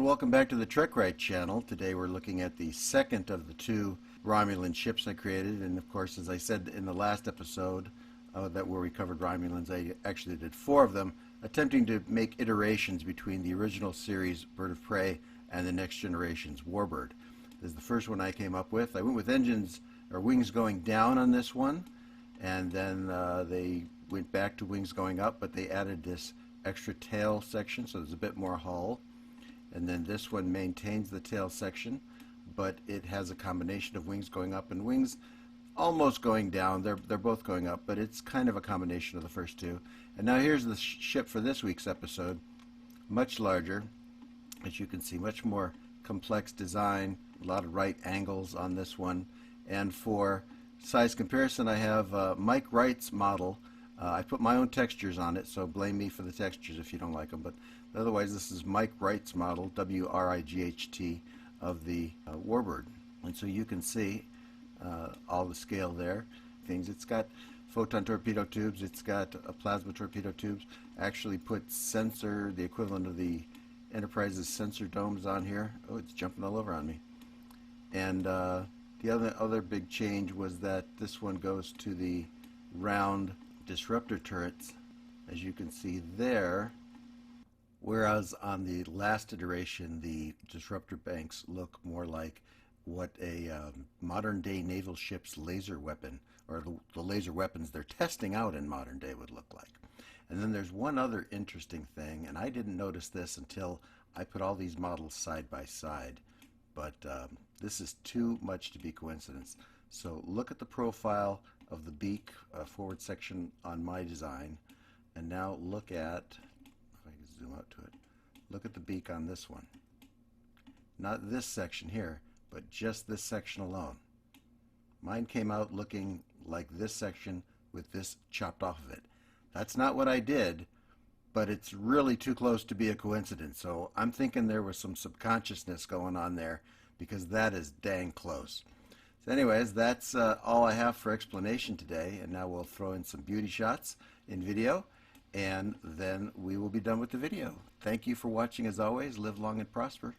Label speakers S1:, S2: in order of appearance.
S1: welcome back to the TrekRite channel. Today we're looking at the second of the two Romulan ships I created, and of course, as I said in the last episode where we covered Romulans, I actually did 4 of them, attempting to make iterations between the original series Bird of Prey and the next generation's Warbird. This is the first one I came up with. I went with engines or wings going down on this one, and then they went back to wings going up, but they added this extra tail section, so there's a bit more hull. And then this one maintains the tail section, but it has a combination of wings going up and wings almost going down. They're both going up, but it's kind of a combination of the first two. And now here's the ship for this week's episode. Much larger, as you can see, much more complex design, a lot of right angles on this one. And for size comparison, I have Mike Wright's model. I put my own textures on it, so blame me for the textures if you don't like them. But otherwise, this is Mike Wright's model, W-R-I-G-H-T, of the Warbird. And so you can see all the scale there. It's got photon torpedo tubes. It's got plasma torpedo tubes. I actually put sensor, the equivalent of the Enterprise's sensor domes on here. Oh, it's jumping all over on me. And the other big change was that this one goes to the round disruptor turrets, as you can see there, whereas on the last iteration the disruptor banks look more like what a modern day naval ship's laser weapon, or the laser weapons they're testing out in modern day, would look like. And then there's one other interesting thing, and I didn't notice this until I put all these models side by side, but this is too much to be coincidence. So look at the profile of the beak forward section on my design, and now look at, if I can zoom out to it, look at the beak on this one. Not this section here, but just this section alone. Mine came out looking like this section with this chopped off of it. That's not what I did, but it's really too close to be a coincidence. So I'm thinking there was some subconsciousness going on there, because that is dang close. So anyways, that's all I have for explanation today, and now we'll throw in some beauty shots in video, and then we will be done with the video. Thank you for watching as always. Live long and prosper.